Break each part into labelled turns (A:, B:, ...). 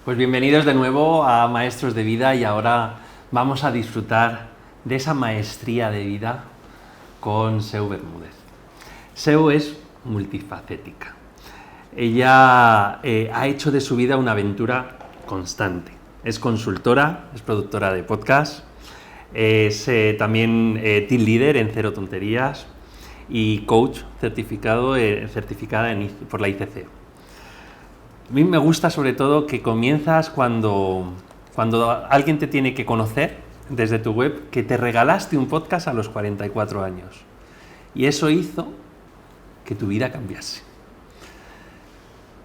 A: Pues bienvenidos de nuevo a Maestros de Vida y ahora vamos a disfrutar de esa maestría de vida con Seu Bermúdez. Seu es multifacética. Ella ha hecho de su vida una aventura constante. Es consultora, es productora de podcast, es también team leader en Cero Tonterías y coach certificada por la ICC. A mí me gusta sobre todo que comienzas cuando alguien te tiene que conocer desde tu web, que te regalaste un podcast a los 44 años. Y eso hizo que tu vida cambiase.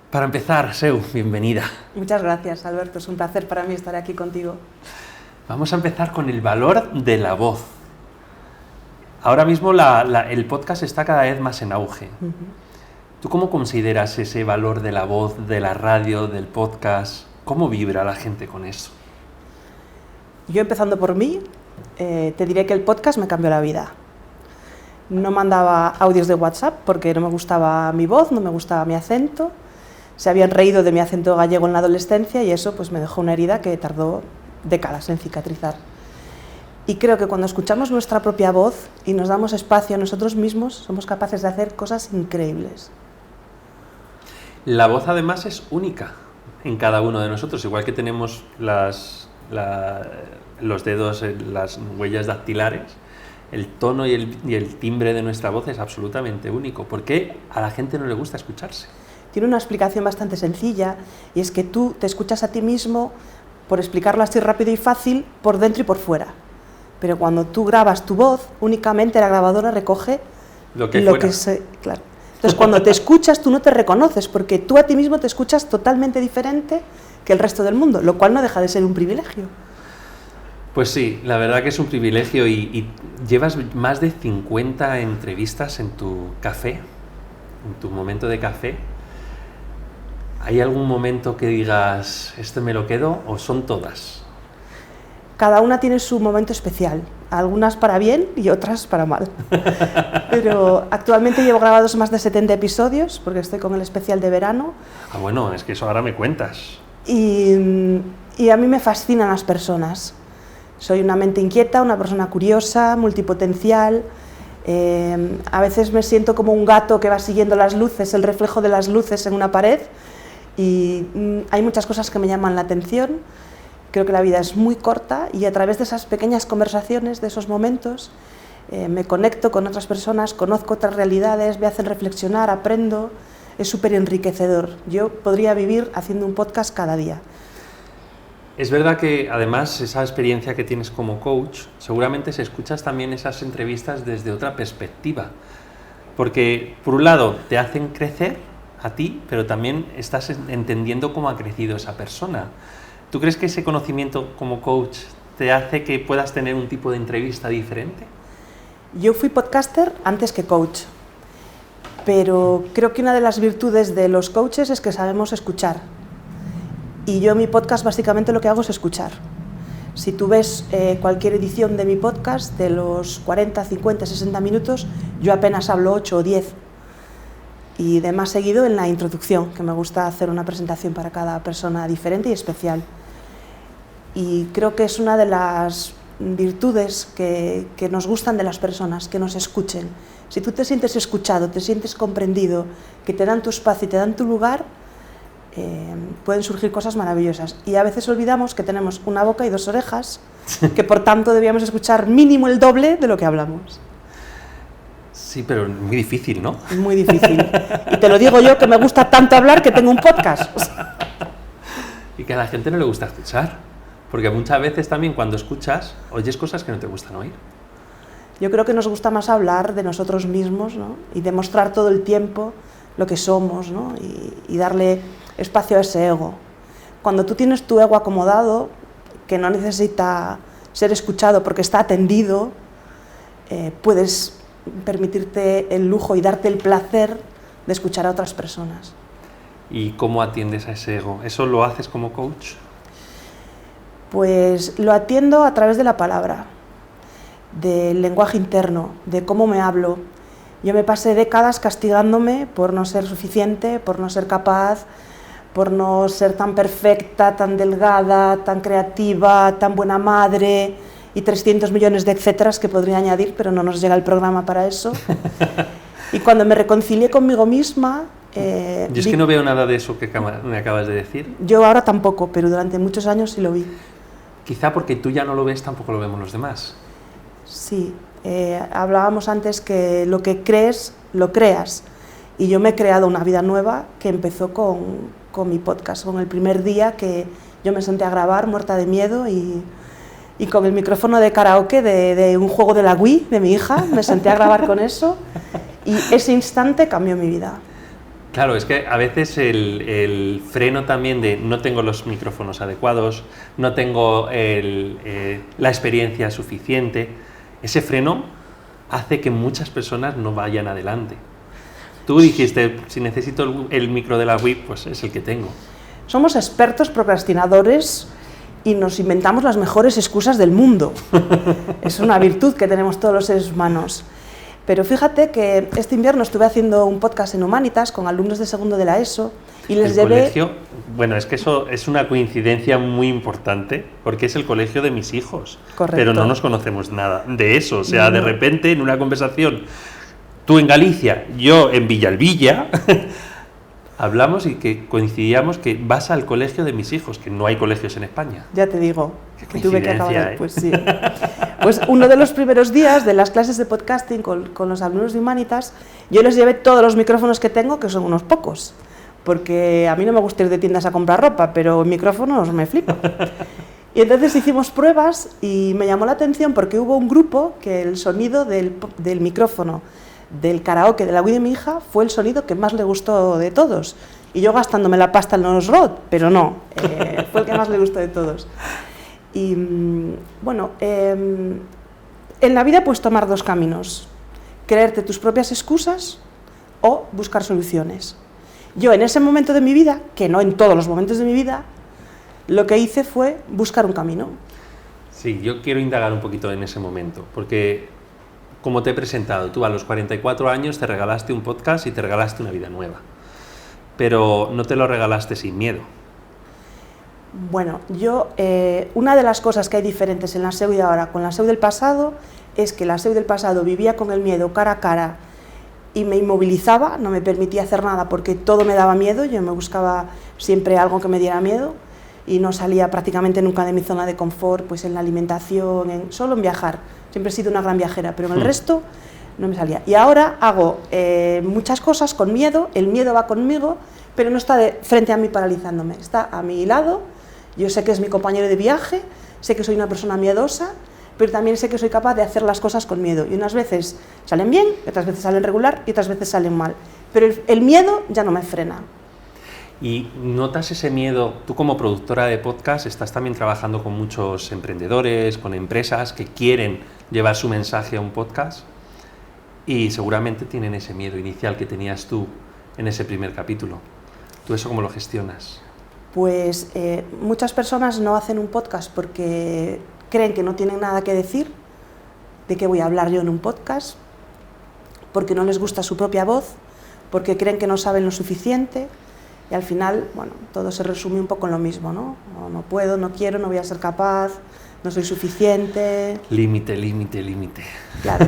A: Para empezar, Seu, bienvenida.
B: Muchas gracias, Alberto. Es un placer para mí estar aquí contigo.
A: Vamos a empezar con el valor de la voz. Ahora mismo el podcast está cada vez más en auge. Uh-huh. ¿Tú cómo consideras ese valor de la voz, de la radio, del podcast? ¿Cómo vibra la gente con eso?
B: Yo, empezando por mí, te diré que el podcast me cambió la vida. No mandaba audios de WhatsApp porque no me gustaba mi voz, no me gustaba mi acento. Se habían reído de mi acento gallego en la adolescencia y eso pues me dejó una herida que tardó décadas en cicatrizar. Y creo que cuando escuchamos nuestra propia voz y nos damos espacio a nosotros mismos, somos capaces de hacer cosas increíbles.
A: La voz además es única en cada uno de nosotros, igual que tenemos los dedos, las huellas dactilares, el tono y el timbre de nuestra voz es absolutamente único. ¿Por qué a la gente no le gusta escucharse?
B: Tiene una explicación bastante sencilla y es que tú te escuchas a ti mismo, por explicarlo así rápido y fácil, por dentro y por fuera. Pero cuando tú grabas tu voz, únicamente la grabadora recoge
A: lo que
B: claro. Entonces, cuando te escuchas, tú no te reconoces, porque tú a ti mismo te escuchas totalmente diferente que el resto del mundo, lo cual no deja de ser un privilegio.
A: Pues sí, la verdad que es un privilegio y llevas más de 50 entrevistas en tu café, en tu momento de café. ¿Hay algún momento que digas, este me lo quedo, o son todas?
B: Cada una tiene su momento especial, algunas para bien y otras para mal. Pero actualmente llevo grabados más de 70 episodios, porque estoy con el especial de verano.
A: Ah, bueno, es que eso ahora me cuentas.
B: Y a mí me fascinan las personas. Soy una mente inquieta, una persona curiosa, multipotencial. A veces me siento como un gato que va siguiendo las luces, el reflejo de las luces en una pared. Y hay muchas cosas que me llaman la atención. Creo que la vida es muy corta y a través de esas pequeñas conversaciones, de esos momentos, me conecto con otras personas, conozco otras realidades, me hacen reflexionar, aprendo. Es súper enriquecedor. Yo podría vivir haciendo un podcast cada día.
A: Es verdad que además esa experiencia que tienes como coach, seguramente si escuchas también esas entrevistas desde otra perspectiva. Porque por un lado te hacen crecer a ti, pero también estás entendiendo cómo ha crecido esa persona. ¿Tú crees que ese conocimiento como coach te hace que puedas tener un tipo de entrevista diferente?
B: Yo fui podcaster antes que coach, pero creo que una de las virtudes de los coaches es que sabemos escuchar. Y yo en mi podcast básicamente lo que hago es escuchar. Si tú ves cualquier edición de mi podcast, de los 40, 50, 60 minutos, yo apenas hablo 8 o 10. Y de más seguido en la introducción, que me gusta hacer una presentación para cada persona diferente y especial. Y creo que es una de las virtudes que nos gustan de las personas, que nos escuchen. Si tú te sientes escuchado, te sientes comprendido, que te dan tu espacio y te dan tu lugar, pueden surgir cosas maravillosas. Y a veces olvidamos que tenemos una boca y dos orejas, que por tanto debíamos escuchar mínimo el doble de lo que hablamos.
A: Sí, pero muy difícil, ¿no?
B: Muy difícil. Y te lo digo yo, que me gusta tanto hablar que tengo un podcast.
A: Y que a la gente no le gusta escuchar. Porque muchas veces también cuando escuchas, oyes cosas que no te gustan oír.
B: Yo creo que nos gusta más hablar de nosotros mismos, ¿no? Y demostrar todo el tiempo lo que somos, ¿no? Y darle espacio a ese ego. Cuando tú tienes tu ego acomodado, que no necesita ser escuchado porque está atendido, puedes permitirte el lujo y darte el placer de escuchar a otras personas.
A: ¿Y cómo atiendes a ese ego? ¿Eso lo haces como coach?
B: Pues lo atiendo a través de la palabra, del lenguaje interno, de cómo me hablo. Yo me pasé décadas castigándome por no ser suficiente, por no ser capaz, por no ser tan perfecta, tan delgada, tan creativa, tan buena madre y 300 millones de etcéteras que podría añadir, pero no nos llega el programa para eso. Y cuando me reconcilié conmigo misma...
A: yo es que no veo nada de eso que me acabas de decir.
B: Yo ahora tampoco, pero durante muchos años sí lo vi.
A: Quizá porque tú ya no lo ves, tampoco lo vemos los demás.
B: Sí, hablábamos antes que lo que crees, lo creas. Y yo me he creado una vida nueva que empezó con mi podcast, con el primer día que yo me senté a grabar muerta de miedo y con el micrófono de karaoke de un juego de la Wii de mi hija, me senté a grabar con eso y ese instante cambió mi vida.
A: Claro, es que a veces el freno también de no tengo los micrófonos adecuados, no tengo la experiencia suficiente, ese freno hace que muchas personas no vayan adelante. Tú dijiste, si necesito el micro de la Wii, pues es el que tengo.
B: Somos expertos procrastinadores y nos inventamos las mejores excusas del mundo. Es una virtud que tenemos todos los seres humanos. Pero fíjate que este invierno estuve haciendo un podcast en Humanitas con alumnos de segundo de la ESO y les llevé...
A: Colegio, bueno, es que eso es una coincidencia muy importante porque es el colegio de mis hijos.
B: Correcto.
A: Pero no nos conocemos nada de eso. O sea, de repente en una conversación, tú en Galicia, yo en Villalbilla, hablamos y que coincidíamos que vas al colegio de mis hijos, que no hay colegios en España.
B: Ya te digo, que tuve que acabar.
A: ¿eh?
B: Pues sí. Pues uno de los primeros días de las clases de podcasting con los alumnos de Humanitas, yo les llevé todos los micrófonos que tengo, que son unos pocos, porque a mí no me gusta ir de tiendas a comprar ropa, pero micrófonos me flipa. Y entonces hicimos pruebas y me llamó la atención porque hubo un grupo que el sonido del micrófono del karaoke de la Wii de mi hija fue el sonido que más le gustó de todos. Y yo gastándome la pasta en los Rode, pero no, fue el que más le gustó de todos. Y bueno, en la vida puedes tomar dos caminos: creerte tus propias excusas o buscar soluciones. Yo en ese momento de mi vida, que no en todos los momentos de mi vida, lo que hice fue buscar un camino.
A: Sí, yo quiero indagar un poquito en ese momento, porque como te he presentado, tú a los 44 años te regalaste un podcast y te regalaste una vida nueva, pero no te lo regalaste sin miedo.
B: Bueno, yo, una de las cosas que hay diferentes en la SEU de ahora con la SEU del pasado es que la SEU del pasado vivía con el miedo cara a cara y me inmovilizaba, no me permitía hacer nada porque todo me daba miedo, yo me buscaba siempre algo que me diera miedo y no salía prácticamente nunca de mi zona de confort, pues en la alimentación, solo en viajar. Siempre he sido una gran viajera, pero en el resto no me salía. Y ahora hago muchas cosas con miedo, el miedo va conmigo, pero no está frente a mí paralizándome, está a mi lado. Yo sé que es mi compañero de viaje, sé que soy una persona miedosa, pero también sé que soy capaz de hacer las cosas con miedo. Y unas veces salen bien, otras veces salen regular y otras veces salen mal. Pero el miedo ya no me frena.
A: ¿Y notas ese miedo? Tú como productora de podcast estás también trabajando con muchos emprendedores, con empresas que quieren llevar su mensaje a un podcast y seguramente tienen ese miedo inicial que tenías tú en ese primer capítulo. ¿Tú eso cómo lo gestionas?
B: Pues muchas personas no hacen un podcast porque creen que no tienen nada que decir. ¿De qué voy a hablar yo en un podcast? Porque no les gusta su propia voz, porque creen que no saben lo suficiente. Y al final, bueno, todo se resume un poco en lo mismo, ¿no? No puedo, no quiero, no voy a ser capaz, no soy suficiente.
A: Límite, límite, límite.
B: Claro.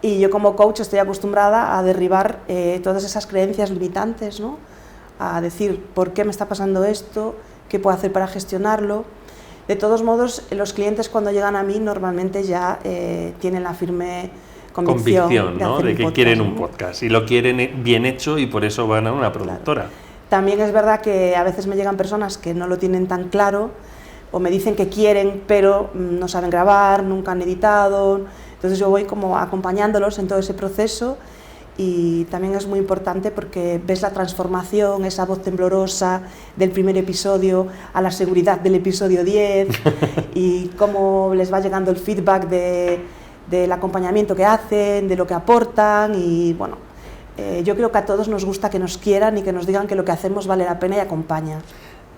B: Y yo como coach estoy acostumbrada a derribar todas esas creencias limitantes, ¿no? A decir, ¿por qué me está pasando esto? ¿Qué puedo hacer para gestionarlo? De todos modos, los clientes cuando llegan a mí normalmente ya tienen la firme convicción
A: ¿no? De que quieren un podcast y lo quieren bien hecho y por eso van a una productora.
B: Claro. También es verdad que a veces me llegan personas que no lo tienen tan claro o me dicen que quieren pero no saben grabar, nunca han editado, entonces yo voy como acompañándolos en todo ese proceso y también es muy importante porque ves la transformación, esa voz temblorosa del primer episodio a la seguridad del episodio 10 y cómo les va llegando el feedback del acompañamiento que hacen, de lo que aportan y bueno, yo creo que a todos nos gusta que nos quieran y que nos digan que lo que hacemos vale la pena y acompaña.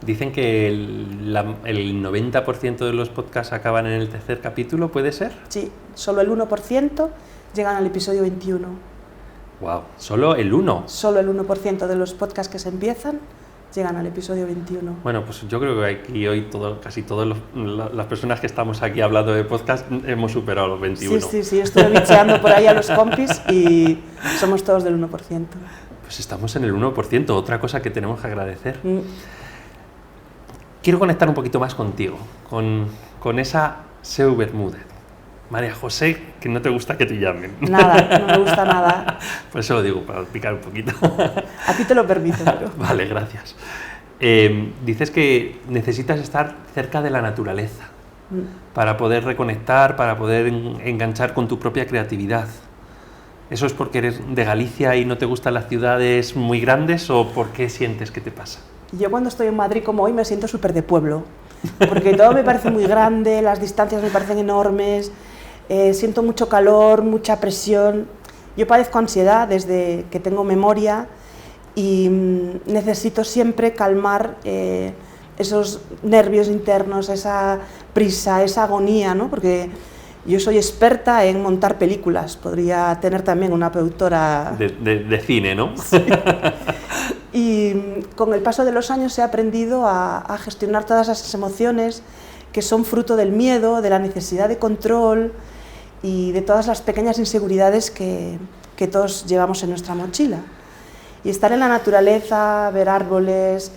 A: Dicen que el 90% de los podcasts acaban en el tercer capítulo, ¿puede ser?
B: Sí, solo el 1% llegan al episodio 21.
A: Wow, ¿solo el 1%?
B: Solo el 1% de los podcasts que se empiezan llegan al episodio 21.
A: Bueno, pues yo creo que aquí hoy casi todas las personas que estamos aquí hablando de podcast hemos superado los 21.
B: Sí, estuve bicheando por ahí a los compis y somos todos del 1%.
A: Pues estamos en el 1%, otra cosa que tenemos que agradecer. Quiero conectar un poquito más contigo, con esa Seu Bermúdez. María José, que no te gusta que te llamen.
B: Nada, no me gusta nada.
A: Por eso lo digo, para picar un poquito.
B: A ti te lo permito. Pero...
A: Vale, gracias. Dices que necesitas estar cerca de la naturaleza para poder reconectar, para poder enganchar con tu propia creatividad. ¿Eso es porque eres de Galicia y no te gustan las ciudades muy grandes o por qué sientes que te pasa?
B: Yo cuando estoy en Madrid como hoy me siento súper de pueblo, porque todo me parece muy grande, las distancias me parecen enormes, siento mucho calor, mucha presión. Yo padezco ansiedad desde que tengo memoria y necesito siempre calmar esos nervios internos, esa prisa, esa agonía, ¿no? Porque yo soy experta en montar películas, podría tener también una productora...
A: De cine, ¿no?
B: Sí. Y con el paso de los años he aprendido a gestionar todas esas emociones que son fruto del miedo, de la necesidad de control y de todas las pequeñas inseguridades que todos llevamos en nuestra mochila. Y estar en la naturaleza, ver árboles,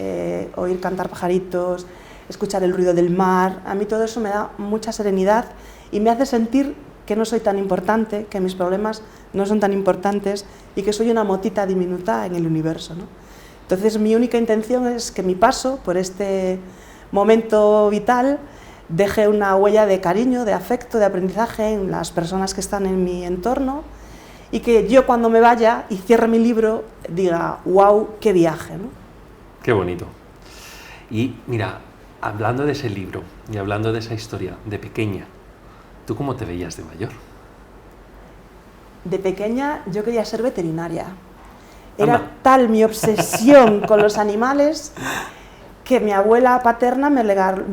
B: oír cantar pajaritos, escuchar el ruido del mar, a mí todo eso me da mucha serenidad y me hace sentir que no soy tan importante, que mis problemas no son tan importantes y que soy una motita diminuta en el universo, ¿no? Entonces mi única intención es que mi paso por este momento vital deje una huella de cariño, de afecto, de aprendizaje en las personas que están en mi entorno y que yo cuando me vaya y cierre mi libro diga, wow, qué viaje, ¿no?
A: Qué bonito. Y mira, hablando de ese libro y hablando de esa historia, de pequeña, ¿tú cómo te veías de mayor?
B: De pequeña yo quería ser veterinaria. Era tal mi obsesión con los animales que mi abuela paterna me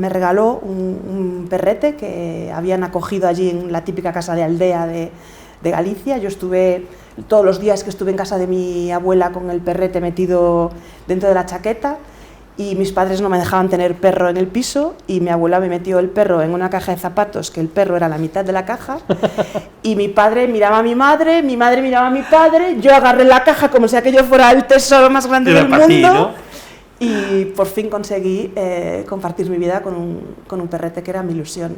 B: regaló un perrete que habían acogido allí en la típica casa de aldea de Galicia. Yo estuve, todos los días que estuve en casa de mi abuela con el perrete metido dentro de la chaqueta, y mis padres no me dejaban tener perro en el piso y mi abuela me metió el perro en una caja de zapatos, que el perro era la mitad de la caja, y mi padre miraba a mi madre miraba a mi padre, yo agarré la caja como si aquello fuera el tesoro más grande del mundo, ti, ¿no? Y por fin conseguí compartir mi vida con un perrete que era mi ilusión.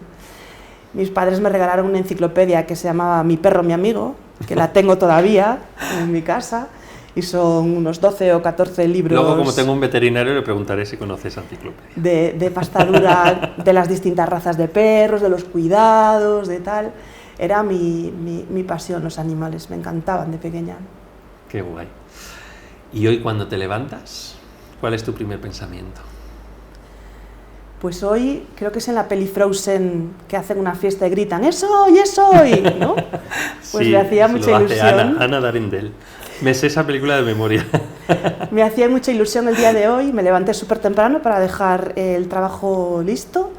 B: Mis padres me regalaron una enciclopedia que se llamaba Mi perro, mi amigo, que la tengo todavía en mi casa, y son unos 12 o 14 libros...
A: Luego, como tengo un veterinario, le preguntaré si conoce esa enciclopedia.
B: De pastadura, de las distintas razas de perros, de los cuidados, de tal. Era mi pasión, los animales, me encantaban de pequeña.
A: Qué guay. ¿Y hoy cuando te levantas, cuál es tu primer pensamiento?
B: Pues hoy, creo que es en la peli Frozen, que hacen una fiesta y gritan ¡Es hoy! ¿No? Pues
A: sí,
B: me hacía mucha ilusión.
A: Ana Darendel. Me sé esa película de memoria.
B: Me hacía mucha ilusión el día de hoy, me levanté súper temprano para dejar el trabajo listo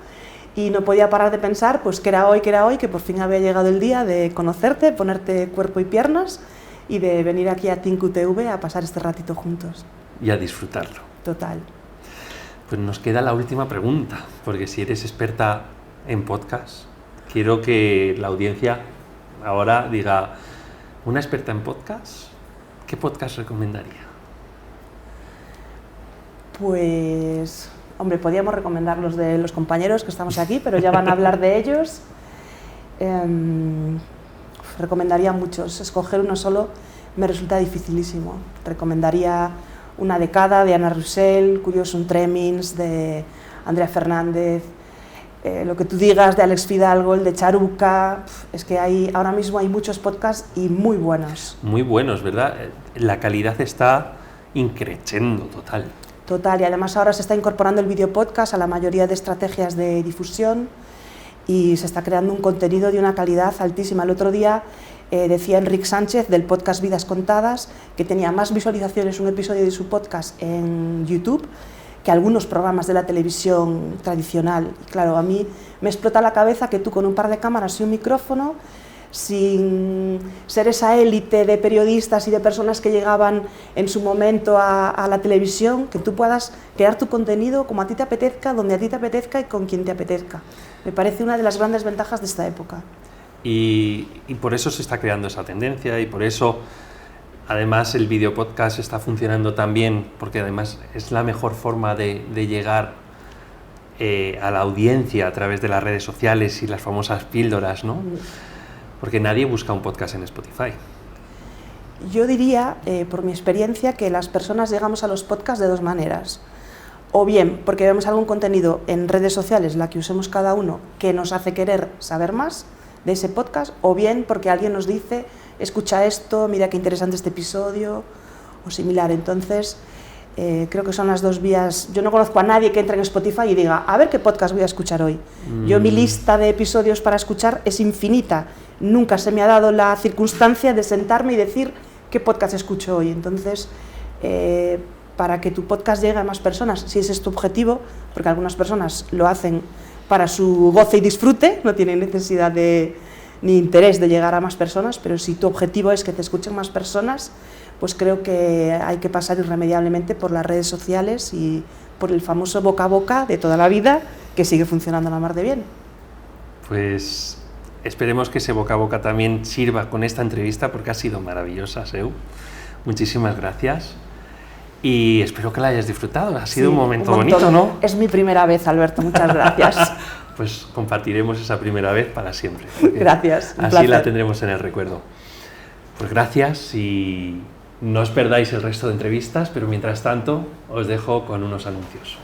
B: y no podía parar de pensar pues que era hoy, que por fin había llegado el día de conocerte, ponerte cuerpo y piernas y de venir aquí a Tinku TV a pasar este ratito juntos.
A: Y a disfrutarlo.
B: Total.
A: Pues nos queda la última pregunta, porque si eres experta en podcast, quiero que la audiencia ahora diga, ¿una experta en podcast? ¿Qué podcast recomendaría?
B: Pues, hombre, podríamos recomendar los de los compañeros que estamos aquí, pero ya van a hablar de ellos. Recomendaría muchos, escoger uno solo me resulta dificilísimo. Recomendaría Una década de Ana Roussel, Curiosum Tremens de Andrea Fernández, lo que tú digas de Alex Fidalgo, el de Charuca. Es que ahora mismo hay muchos podcasts y muy buenos.
A: Muy buenos, ¿verdad? La calidad está increciendo total.
B: Total, y además ahora se está incorporando el video podcast a la mayoría de estrategias de difusión y se está creando un contenido de una calidad altísima. El otro día decía Enric Sánchez del podcast Vidas Contadas que tenía más visualizaciones un episodio de su podcast en YouTube que algunos programas de la televisión tradicional. Y claro, a mí me explota la cabeza que tú con un par de cámaras y un micrófono sin ser esa élite de periodistas y de personas que llegaban en su momento a la televisión, que tú puedas crear tu contenido como a ti te apetezca, donde a ti te apetezca y con quien te apetezca. Me parece una de las grandes ventajas de esta época.
A: Y por eso se está creando esa tendencia y por eso además el videopodcast está funcionando tan bien, porque además es la mejor forma de llegar a la audiencia a través de las redes sociales y las famosas píldoras, ¿no? Porque nadie busca un podcast en Spotify.
B: Yo diría, por mi experiencia, que las personas llegamos a los podcasts de dos maneras. O bien porque vemos algún contenido en redes sociales, la que usemos cada uno, que nos hace querer saber más de ese podcast, o bien porque alguien nos dice, escucha esto, mira qué interesante este episodio, o similar. Entonces, creo que son las dos vías. Yo no conozco a nadie que entre en Spotify y diga, a ver qué podcast voy a escuchar hoy. Yo, mi lista de episodios para escuchar es infinita. Nunca se me ha dado la circunstancia de sentarme y decir qué podcast escucho hoy. Entonces, para que tu podcast llegue a más personas, si ese es tu objetivo, porque algunas personas lo hacen para su goce y disfrute, no tienen necesidad ni interés de llegar a más personas, pero si tu objetivo es que te escuchen más personas, pues creo que hay que pasar irremediablemente por las redes sociales y por el famoso boca a boca de toda la vida, que sigue funcionando a la mar de bien.
A: Pues esperemos que ese boca a boca también sirva con esta entrevista, porque ha sido maravillosa, Seu. Muchísimas gracias y espero que la hayas disfrutado. Ha sido un momento bonito, ¿no?
B: Es mi primera vez, Alberto, muchas gracias.
A: Pues compartiremos esa primera vez para siempre.
B: Gracias, un
A: así
B: placer.
A: La tendremos en el recuerdo. Pues gracias y no os perdáis el resto de entrevistas, pero mientras tanto os dejo con unos anuncios.